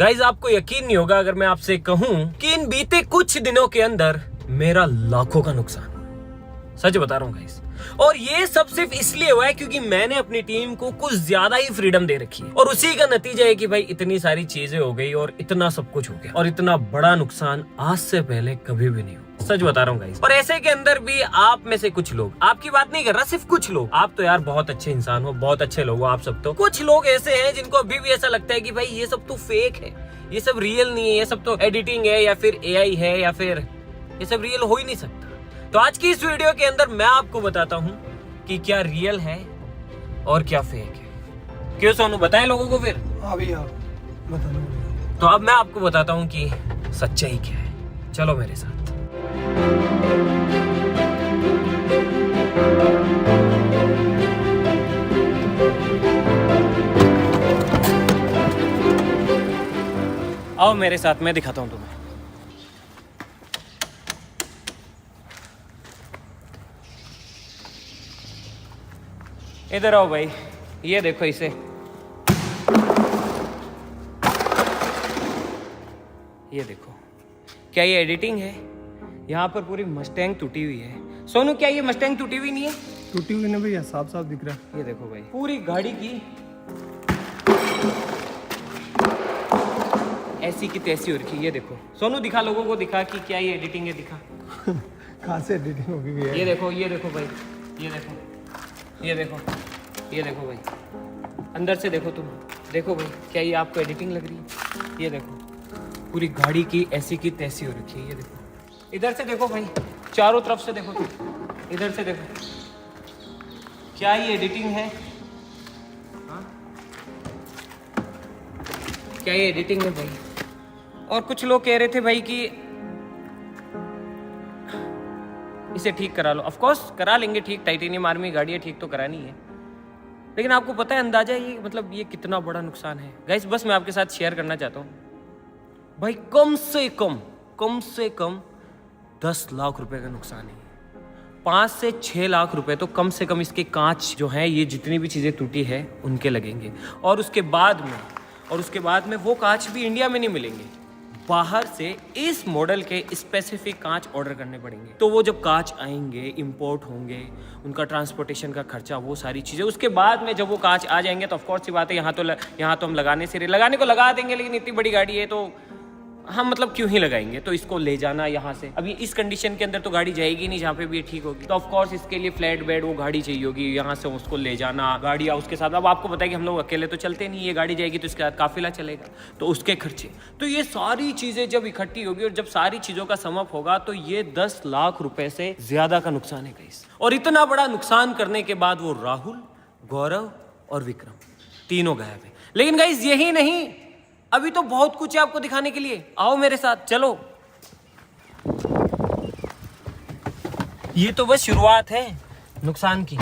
Guys आपको यकीन नहीं होगा अगर मैं आपसे कहूं कि इन बीते कुछ दिनों के अंदर मेरा लाखों का नुकसान हुआ। सच बता रहा हूं गाइज। और ये सब सिर्फ इसलिए हुआ है क्योंकि मैंने अपनी टीम को कुछ ज्यादा ही फ्रीडम दे रखी है और उसी का नतीजा है कि भाई इतनी सारी चीजें हो गई और इतना सब कुछ हो गया और इतना बड़ा नुकसान आज से पहले कभी भी नहीं हुआ। सच बता रहा हूँ गाइस। और ऐसे के अंदर भी आप में से कुछ लोग, आपकी बात नहीं कर रहा, सिर्फ कुछ लोग, आप तो यार बहुत अच्छे इंसान हो, बहुत अच्छे लोग हो आप सब। तो कुछ लोग ऐसे हैं जिनको अभी भी ऐसा लगता है कि भाई ये सब तो फेक है, ये सब रियल नहीं है, ये सब तो एडिटिंग है या फिर एआई है या फिर ये सब रियल हो ही नहीं सकता। तो आज की इस वीडियो के अंदर मैं आपको बताता हूँ कि क्या रियल है और क्या फेक है। क्यों सोनू, बताएं लोगों को फिर? अभी आप बता दो। तो अब मैं आपको बताता हूँ कि सच्चाई क्या है। चलो मेरे साथ। आओ मेरे साथ, मैं दिखाता हूं तुम्हें। इधर आओ भाई, ये देखो इसे। ये देखो, क्या ये एडिटिंग है? यहाँ पर पूरी मस्टैंग टूटी हुई है। सोनू, क्या ये मस्टैंग टूटी हुई नहीं है? टूटी हुई नहीं भैया, साफ साफ दिख रहा है। ये देखो भाई, पूरी गाड़ी की ऐसी की तैसी हो रखी है। ये देखो सोनू, दिखा लोगों को, दिखा कि क्या ये एडिटिंग है, दिखा। कहाँ से एडिटिंग होगी भैया? ये देखो भाई, ये देखो, ये देखो, ये देखो भाई, अंदर से देखो तुम, देखो भाई, क्या ये आपको एडिटिंग लग रही है? ये देखो, पूरी गाड़ी की ऐसी की तैसी हो रखी है। ये देखो, इधर से देखो भाई, चारों तरफ से देखो तुम, इधर से देखो, क्या ये एडिटिंग है? हाँ? क्या ये एडिटिंग है भाई? और कुछ लोग कह रहे थे भाई कि इसे ठीक करा लो। ऑफ कोर्स करा लेंगे ठीक, टाइटेनियम आर्मी गाड़ी है, ठीक तो करानी है। लेकिन आपको पता है अंदाजा ये, मतलब ये कितना बड़ा नुकसान है गाइस? बस मैं आपके साथ शेयर करना चाहता हूँ भाई, कम से कम 10 लाख रुपए का नुकसान है। 5 से 6 लाख रुपए तो कम से कम इसके कांच जो है, ये जितनी भी चीजें टूटी है उनके लगेंगे। और उसके बाद में वो कांच भी इंडिया में नहीं मिलेंगे, बाहर से इस मॉडल के स्पेसिफिक कांच ऑर्डर करने पड़ेंगे। तो वो जब कांच आएंगे, इंपोर्ट होंगे, उनका ट्रांसपोर्टेशन का खर्चा, वो सारी चीज़ें, उसके बाद में जब वो कांच आ जाएंगे तो ऑफकोर्स सी बात है, यहाँ तो हम लगाने को लगा देंगे, लेकिन इतनी बड़ी गाड़ी है तो हम मतलब क्यों ही लगाएंगे? तो इसको ले जाना यहाँ से, अभी इस कंडीशन के अंदर तो गाड़ी जाएगी नहीं जहाँ पे भी ये ठीक होगी। तो ऑफ कोर्स इसके लिए फ्लैट बेड वो गाड़ी चाहिए होगी, यहाँ से उसको ले जाना, गाड़ियाँ उसके साथ। अब आपको पता है कि हम लोग अकेले तो चलते नहीं, ये गाड़ी जाएगी तो इसके साथ काफिला चलेगा, तो उसके खर्चे। तो ये सारी चीजें जब इकट्ठी होगी और जब सारी चीजों का समअप होगा तो ये 10 लाख रुपए से ज्यादा का नुकसान है गाइस। और इतना बड़ा नुकसान करने के बाद वो राहुल, गौरव और विक्रम तीनों गायब है। लेकिन गाइस यही नहीं, अभी तो बहुत कुछ है आपको दिखाने के लिए। आओ मेरे साथ, चलो। ये तो बस शुरुआत है नुकसान की,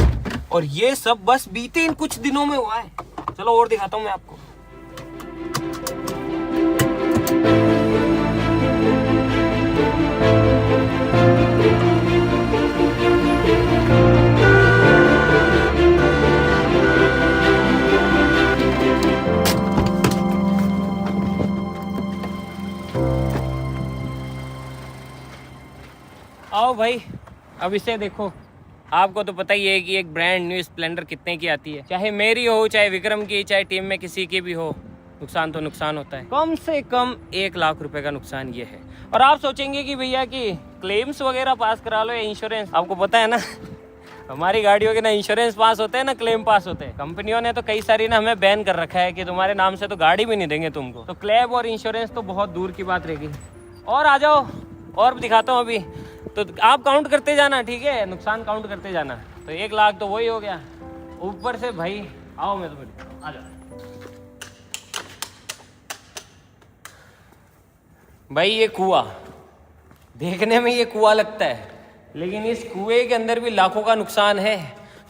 और ये सब बस बीते इन कुछ दिनों में हुआ है। चलो और दिखाता हूं मैं आपको। आओ भाई, अब इसे देखो। आपको तो पता ही है कि एक ब्रांड न्यू स्प्लेंडर कितने की आती है, चाहे मेरी हो, चाहे विक्रम की, चाहे टीम में किसी की भी हो, नुकसान तो नुकसान होता है। कम से कम 1 लाख रुपए का नुकसान ये है। और आप सोचेंगे कि भैया कि क्लेम्स वगैरह पास करा लो या इंश्योरेंस। आपको पता है ना, हमारी गाड़ियों के ना इंश्योरेंस पास होते हैं ना क्लेम पास होते हैं। कंपनियों ने तो कई सारी ना हमें बैन कर रखा है कि तुम्हारे नाम से तो गाड़ी भी नहीं देंगे तुमको। तो क्लेम और इंश्योरेंस तो बहुत दूर की बात रहेगी। और आ जाओ, और दिखाता हूँ अभी। तो आप काउंट करते जाना, ठीक है? नुकसान काउंट करते जाना। तो 1 लाख तो वही हो गया, ऊपर से भाई आओ, मैं तो आ जाओ भाई। ये कुआं देखने में ये कुआं लगता है, लेकिन इस कुएं के अंदर भी लाखों का नुकसान है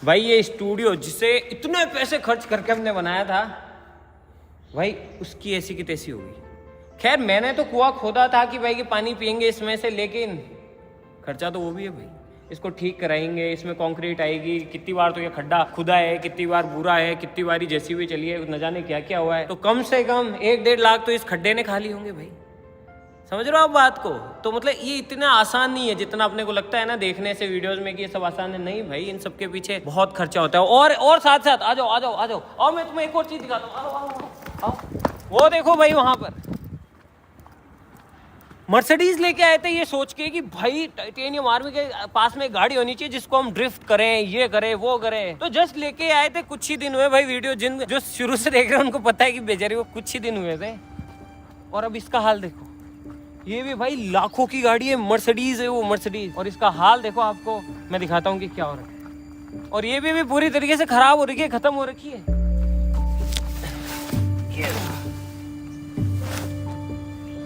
भाई। ये स्टूडियो जिसे इतने पैसे खर्च करके हमने बनाया था भाई, उसकी ऐसी की तैसी होगी। खैर मैंने तो कुआं खोदा था कि भाई कि पानी पियेंगे इसमें से, लेकिन खर्चा तो वो भी है भाई। इसको ठीक कराएंगे, इसमें कंक्रीट आएगी, कितनी बार तो ये खड्डा खुदा है, कितनी बार बुरा है, कितनी बारी जैसी भी चली है, न जाने क्या क्या हुआ है। तो कम से कम 1-1.5 लाख तो इस खड्डे ने खा ली होंगे भाई। समझ रहे हो आप बात को? तो मतलब ये इतना आसान नहीं है जितना अपने को लगता है ना देखने से वीडियोस में कि ये सब आसान है। नहीं भाई, इन सब के पीछे बहुत खर्चा होता है। और साथ साथ आ जाओ और मैं तुम्हें एक और चीज दिखाता हूँ। आओ। वो देखो भाई, वहां पर मर्सिडीज लेके आए थे ये सोच के कि भाई टाइटेनियम आर्मी के पास में गाड़ी होनी चाहिए जिसको हम ड्रिफ्ट करें, ये करें वो करें। तो जस्ट लेके आए थे, कुछ ही दिन हुए भाई। वीडियो जिन जो शुरू से देख रहे हैं उनको पता है कि बेचारे वो कुछ ही दिन हुए थे, और अब इसका हाल देखो। ये भी भाई लाखों की गाड़ी है, मर्सिडीज है वो, मर्सिडीज। और इसका हाल देखो, आपको मैं दिखाता हूँ कि क्या हो रहा है। और ये भी पूरी तरीके से खराब हो रही है, खत्म हो रखी है।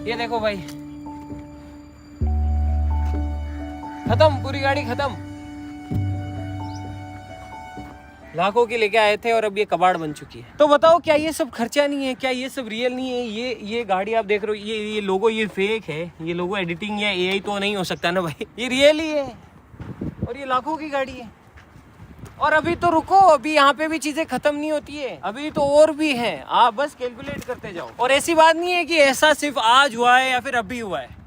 ये देखो भाई, खत्म, पूरी गाड़ी खत्म। लाखों की लेके आए थे और अब ये कबाड़ बन चुकी है। तो बताओ, क्या ये सब खर्चा नहीं है? क्या ये सब रियल नहीं है? ये गाड़ी आप देख रहे हो, ये लोगो ये फेक है, ये लोगो एडिटिंग या एआई तो नहीं हो सकता ना भाई, ये रियल ही है। और ये लाखों की गाड़ी है। और अभी तो रुको, अभी यहाँ पे भी चीजें खत्म नहीं होती है, अभी तो और भी है। आप बस कैलकुलेट करते जाओ। और ऐसी बात नहीं है कि ऐसा सिर्फ आज हुआ है या फिर अभी हुआ है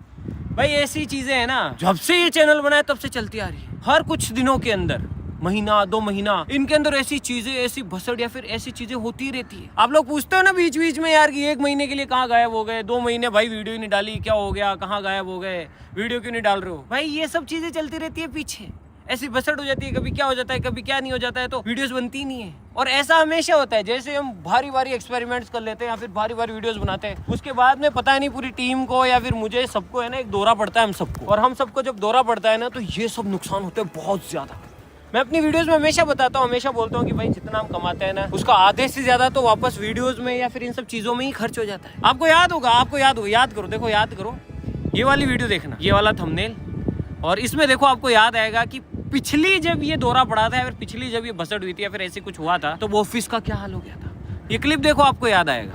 भाई। ऐसी चीजें है ना, जब से ये चैनल बना है तब से चलती आ रही है। हर कुछ दिनों के अंदर, महीना 2 महीना, इनके अंदर ऐसी चीजें, ऐसी भसड़ या फिर ऐसी चीजें होती रहती है। आप लोग पूछते हो ना बीच बीच में यार कि 1 महीने के लिए कहाँ गायब हो गए, 2 महीने भाई वीडियो ही नहीं डाली, क्या हो गया, कहाँ गायब हो गए, वीडियो क्यों नहीं डाल रहे हो? भाई ये सब चीजें चलती रहती है पीछे, ऐसी भसड़ हो जाती है, कभी क्या हो जाता है, कभी क्या नहीं हो जाता है, तो वीडियोस बनती नहीं है। और ऐसा हमेशा होता है, जैसे हम भारी एक्सपेरिमेंट्स कर लेते हैं या फिर भारी वीडियोस बनाते हैं, उसके बाद में पता नहीं पूरी टीम को या फिर मुझे सबको है ना एक दौरा पड़ता है, हम सबको। और हम सबको जब दौरा पड़ता है ना, तो ये सब नुकसान होते हैं बहुत ज्यादा। मैं अपनी वीडियोस में हमेशा बताता हूँ, हमेशा बोलता हूँ कि भाई जितना हम कमाते हैं ना, उसका आधे से ज्यादा तो वापस वीडियोस में या फिर इन सब चीजों में ही खर्च हो जाता है। आपको याद होगा, याद करो, देखो याद करो, ये वाली वीडियो देखना, ये वाला थंबनेल, और इसमें देखो आपको याद आएगा कि पिछली जब ये दौरा पड़ा था या फिर पिछली जब ये भसड़ हुई थी या फिर ऐसे कुछ हुआ था, तो वो ऑफिस का क्या हाल हो गया था। ये क्लिप देखो, आपको याद आएगा।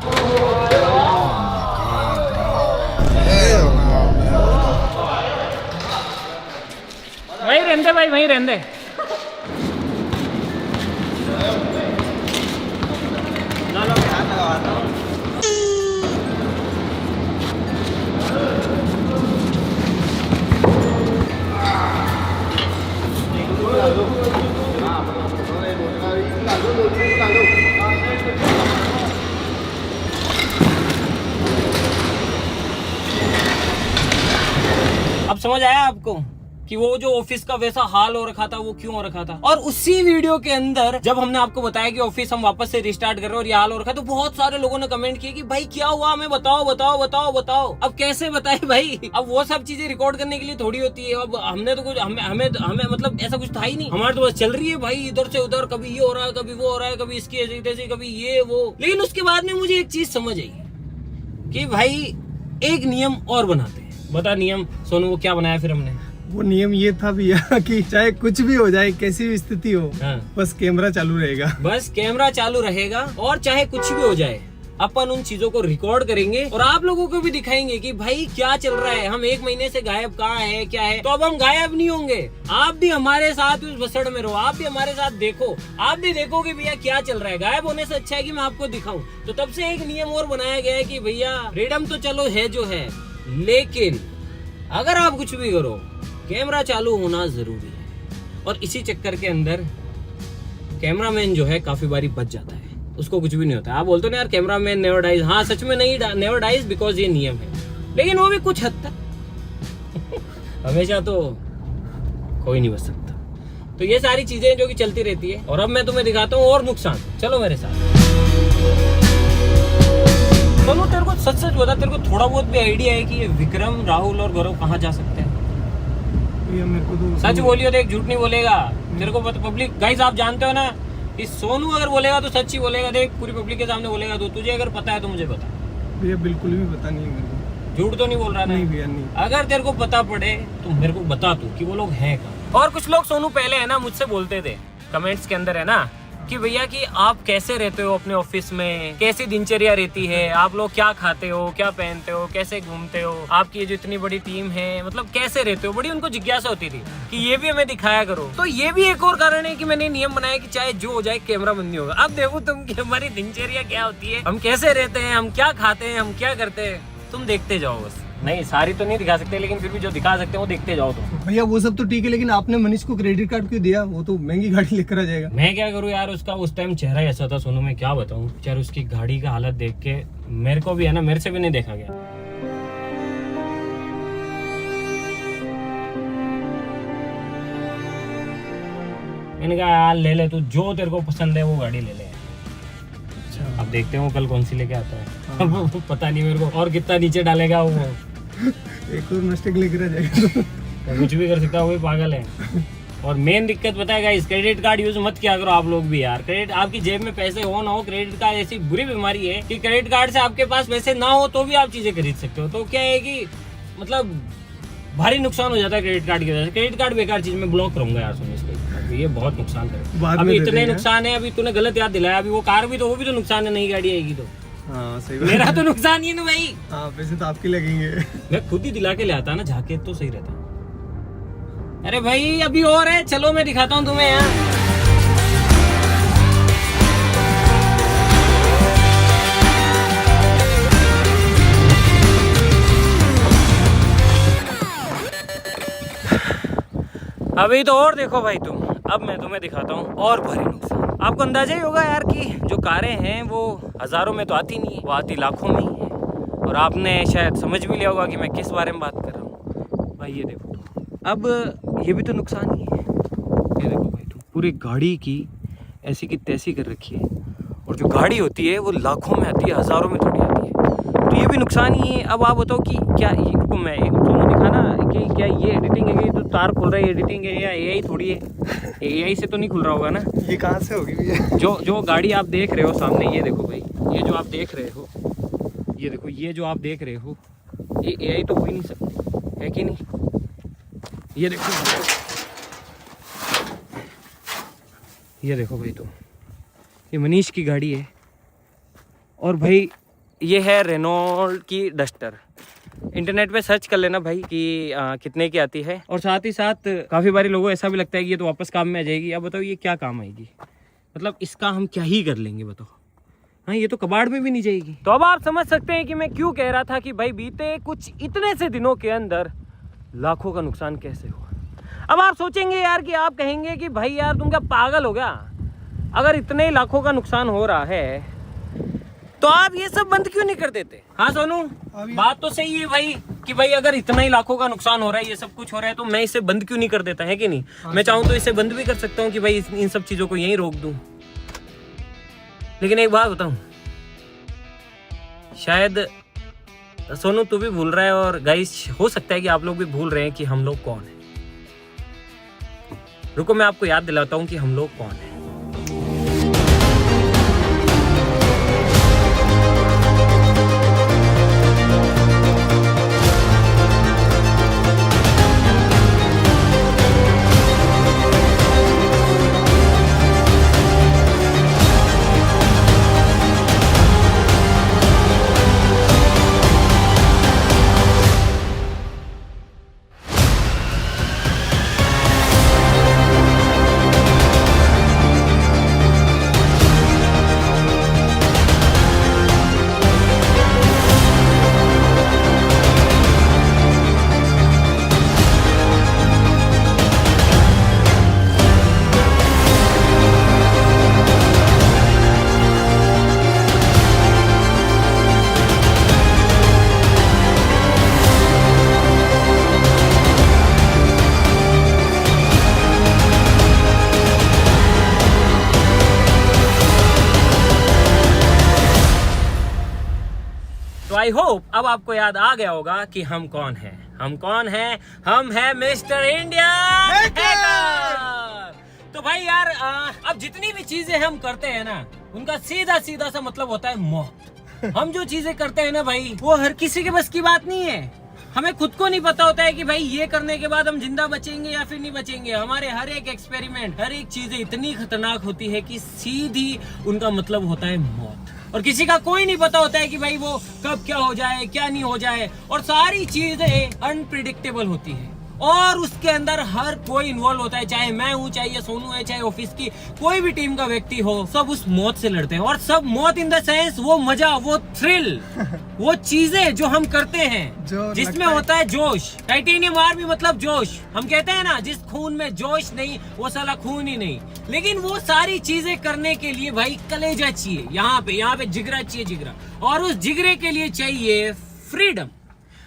वहीं रहने भाई, वहीं रहने। अब समझ आया आपको कि वो जो ऑफिस का वैसा हाल हो रखा था वो क्यों हो रखा था। और उसी वीडियो के अंदर जब हमने आपको बताया कि ऑफिस हम वापस से रिस्टार्ट कर रहे हैं और ये हाल हो रखा है, तो बहुत सारे लोगों ने कमेंट किए कि भाई क्या हुआ, हमें बताओ। अब कैसे बताए भाई, अब वो सब चीजें रिकॉर्ड करने के लिए थोड़ी होती है। अब हमने तो कुछ हमें मतलब ऐसा कुछ था ही नहीं, हमारे तो बस चल रही है भाई इधर से उधर, कभी ये हो रहा है, कभी वो हो रहा है, कभी इसकी ऐसी, कभी ये वो। लेकिन उसके बाद में मुझे एक चीज समझ आई कि भाई एक नियम और बनाते हैं। बता नियम सोनू, वो क्या बनाया फिर हमने? वो नियम ये था भैया कि चाहे कुछ भी हो जाए, कैसी भी स्थिति हो, बस कैमरा चालू रहेगा। बस कैमरा चालू रहेगा, और चाहे कुछ भी हो जाए अपन उन चीजों को रिकॉर्ड करेंगे और आप लोगों को भी दिखाएंगे कि भाई क्या चल रहा है। हम 1 महीने से गायब कहाँ है, क्या है। तो अब हम गायब नहीं होंगे, आप भी हमारे साथ उस भसड़ में रहो, आप भी हमारे साथ देखो, आप भी देखोगे भैया क्या चल रहा है। गायब होने से अच्छा है कि मैं आपको दिखाऊं। तो तब से एक नियम और बनाया गया है कि भैया फ्रीडम तो चलो है जो है, लेकिन अगर आप कुछ भी करो कैमरा चालू होना जरूरी है। और इसी चक्कर के अंदर कैमरामैन जो है काफी बारी बच जाता है, उसको कुछ भी नहीं होता। आप बोलते हो ना यार कैमरामैन नेवर डाइज, हाँ सच में नहीं नेवर डाइज, बिकॉज ये नियम है। लेकिन वो भी कुछ हद तक हमेशा तो कोई नहीं बच सकता। तो ये सारी चीजें जो कि चलती रहती है। और अब मैं तुम्हें दिखाता हूँ और नुकसान, चलो मेरे साथ। चलो तेरे को सच बता, तेरे को थोड़ा बहुत भी आइडिया है कि ये विक्रम, राहुल और गौरव कहाँ जा सकते हैं? मेरे को तो सच बोलियो, देख झूठ नहीं बोलेगा। तेरे को पब्लिक गाइस आप जानते हो ना कि सोनू अगर बोलेगा तो सच ही बोलेगा। देख पूरी पब्लिक के सामने बोलेगा। तो तुझे अगर पता है तो मुझे बता। भैया बिल्कुल भी पता नहीं है मेरे को। झूठ तो नहीं बोल रहा ना? नहीं भैया नहीं। अगर तेरे को पता पड़े तो मेरे को बता तू कि वो लोग हैं कहाँ। और कुछ लोग सोनू पहले है ना मुझसे बोलते थे कमेंट्स के अंदर है ना कि भैया कि आप कैसे रहते हो अपने ऑफिस में, कैसी दिनचर्या रहती है, आप लोग क्या खाते हो, क्या पहनते हो, कैसे घूमते हो, आपकी ये जो इतनी बड़ी टीम है मतलब कैसे रहते हो, बड़ी उनको जिज्ञासा होती थी कि ये भी हमें दिखाया करो। तो ये भी एक और कारण है कि मैंने नियम बनाया कि चाहे जो हो जाए कैमरा बंद नहीं होगा। अब देखो तुम कि हमारी दिनचर्या क्या होती है, हम कैसे रहते हैं, हम क्या खाते हैं, हम क्या करते हैं, तुम देखते जाओ बस। नहीं सारी तो नहीं दिखा सकते, लेकिन फिर भी जो दिखा सकते हैं वो देखते जाओ तुम। भैया वो सब तो ठीक है, लेकिन आपने मनीष को क्रेडिट कार्ड क्यों दिया? वो तो महंगी गाड़ी लेकर आ जाएगा। मैं क्या करूँ यार, उसका उस टाइम चेहरा ऐसा था सोनू, मैं क्या बताऊँ यार, उसकी गाड़ी का हालत देख के मेरे को भी है ना, मेरे से भी नहीं देखा गया। मैंने कहा यार ले ले तू, जो तेरे को पसंद है वो गाड़ी ले ले। अब देखते हैं वो कल कौन सी लेके आता है। अब पता नहीं मेरे को और कितना नीचे डालेगा वो। एक और मिस्टेक लेकर आ जाएगा तो कुछ भी कर सकता है, वो भी पागल है। और मेन दिक्कत पता है गाइस, क्रेडिट कार्ड यूज मत किया करो आप लोग भी यार। क्रेडिट, आपकी जेब में पैसे हो ना हो, क्रेडिट कार्ड ऐसी बुरी बीमारी है कि क्रेडिट कार्ड से आपके पास पैसे ना हो तो भी आप चीजें खरीद सकते हो। तो क्या है कि मतलब भारी नुकसान हो जाता है क्रेडिट कार्ड की वजह से। क्रेडिट कार्ड बेकार चीज, मैं ब्लॉक करूंगा यार सुनो इसको, ये बहुत नुकसान करे। अभी इतने नुकसान है, अभी तूने गलत याद दिलाया। अभी वो कार भी तो, वो भी तो नुकसान है, नई गाड़ी आएगी तो। हाँ सही बात। मेरा तो नुकसान ही है ना भाई। हाँ पैसे तो आपके लगेंगे। मैं खुद ही दिला के ले आता ना, जाके तो सही रहता। अरे भाई अभी और है, चलो मैं दिखाता हूँ तुम्हें यहाँ। अभी तो और देखो भाई तुम, अब मैं तुम्हें दिखाता हूँ और भारी नुकसान। आपको अंदाजा ही होगा यार कि जो कारें हैं वो हजारों में तो आती नहीं है, वो आती लाखों में ही है। और आपने शायद समझ भी लिया होगा कि मैं किस बारे में बात कर रहा हूँ। भाई ये देखो, अब ये भी तो नुकसान ही है। ये देखो भाई तुम, पूरी गाड़ी की ऐसी की तैसी कर रखी है, और जो गाड़ी होती है वो लाखों में आती है, हजारों में थोड़ी आती है। तो ये भी नुकसान ही है। अब आप बताओ कि क्या इनको मैं एक दोनों दिखाना कि क्या ये एडिटिंग है, ये तो तार खुल रहा है, एडिटिंग है या एआई थोड़ी है? एआई से तो नहीं खुल रहा होगा ना? ये कहाँ से होगी भैया? जो गाड़ी आप देख रहे हो सामने, ये देखो भाई, ये जो आप देख रहे हो, ये देखो, ये जो आप देख रहे हो, ये एआई तो हो ही नहीं सकती है कि नहीं? ये देखो, ये देखो भाई तुम, ये मनीष की गाड़ी है। और भाई ये है रेनॉल्ट की डस्टर। इंटरनेट पे सर्च कर लेना भाई कि कितने की आती है। और साथ ही साथ काफ़ी बारी लोगों को ऐसा भी लगता है कि ये तो वापस काम में आ जाएगी। अब बताओ ये क्या काम आएगी, मतलब इसका हम क्या ही कर लेंगे बताओ। हाँ ये तो कबाड़ में भी नहीं जाएगी। तो अब आप समझ सकते हैं कि मैं क्यों कह रहा था कि भाई बीते कुछ इतने से दिनों के अंदर लाखों का नुकसान कैसे हुआ। अब आप सोचेंगे यार कि आप कहेंगे कि भाई यार तुम क्या पागल हो गया, अगर इतने लाखों का नुकसान हो रहा है तो आप ये सब बंद क्यों नहीं कर देते? हाँ सोनू, बात तो सही है भाई कि भाई अगर इतना ही लाखों का नुकसान हो रहा है, ये सब कुछ हो रहा है, तो मैं इसे बंद क्यों नहीं कर देता, है कि नहीं? मैं चाहूँ तो इसे बंद भी कर सकता हूँ कि भाई इन सब चीजों को यहीं रोक दूं। लेकिन एक बात बताऊं, शायद सोनू तू भी भूल रहा है, और गाइस हो सकता है कि आप लोग भी भूल रहे हैं कि हम लोग कौन है। रुको मैं आपको याद दिलाता हूँ कि हम लोग कौन है। तो आई होप अब आपको याद आ गया होगा कि हम कौन हैं। हम कौन हैं? हम हैं मिस्टर इंडिया हैकर। तो भाई यार अब जितनी भी चीजें हम करते हैं ना, उनका सीधा सीधा सा मतलब होता है मौत। हम जो चीजें करते हैं ना भाई, वो हर किसी के बस की बात नहीं है। हमें खुद को नहीं पता होता है कि भाई ये करने के बाद हम जिंदा बचेंगे या फिर नहीं बचेंगे। हमारे हर एक एक्सपेरिमेंट, हर एक चीजें इतनी खतरनाक होती है कि सीधी उनका मतलब होता है मौत। और किसी का कोई नहीं पता होता है कि भाई वो कब क्या हो जाए, क्या नहीं हो जाए। और सारी चीजें अनप्रिडिक्टेबल होती है और उसके अंदर हर कोई इन्वॉल्व होता है, चाहे मैं हूँ, चाहे ये सोनू है, चाहे ऑफिस की कोई भी टीम का व्यक्ति हो, सब उस मौत से लड़ते हैं। और सब मौत इन द सेंस वो मजा, वो थ्रिल, वो चीजें जो हम करते हैं जिसमें होता है जोश। टाइटेनियम आर्मी मतलब जोश। हम कहते हैं ना, जिस खून में जोश नहीं वो साला खून ही नहीं। लेकिन वो सारी चीजें करने के लिए भाई कलेजा चाहिए, यहाँ पे जिगरा चाहिए, जिगरा। और उस जिगरे के लिए चाहिए फ्रीडम।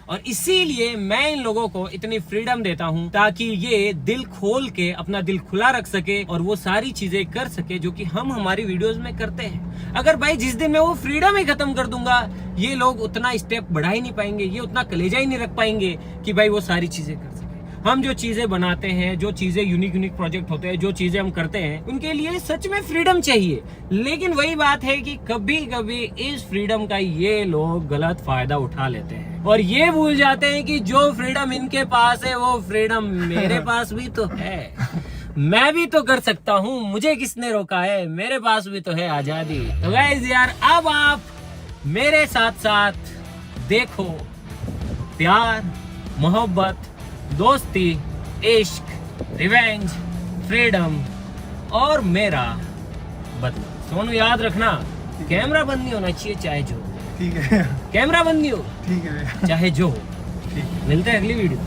और इसीलिए मैं इन लोगों को इतनी फ्रीडम देता हूं ताकि ये दिल खोल के अपना दिल खुला रख सके और वो सारी चीजें कर सके जो कि हम हमारी वीडियोस में करते हैं। अगर भाई जिस दिन मैं वो फ्रीडम ही खत्म कर दूंगा, ये लोग उतना स्टेप बढ़ा ही नहीं पाएंगे, ये उतना कलेजा ही नहीं रख पाएंगे कि भाई वो सारी चीजें कर सके। हम जो चीजें बनाते हैं, जो चीजें यूनिक प्रोजेक्ट होते हैं, जो चीजें हम करते हैं, उनके लिए सच में फ्रीडम चाहिए। लेकिन वही बात है कि कभी कभी इस फ्रीडम का ये लोग गलत फायदा उठा लेते हैं और ये भूल जाते हैं कि जो फ्रीडम इनके पास है वो फ्रीडम मेरे पास भी तो है। मैं भी तो कर सकता हूँ, मुझे किसने रोका है, मेरे पास भी तो है आजादी। तो गाइस यार, अब आप मेरे साथ साथ देखो प्यार, मोहब्बत, दोस्ती, इश्क, रिवेंज, फ्रीडम और मेरा बदला। सोनू याद रखना, कैमरा बंद नहीं होना चाहिए चाहे जो। ठीक है, कैमरा बंद नहीं हो, ठीक है, चाहे जो हो। ठीक है। मिलते हैं अगली वीडियो।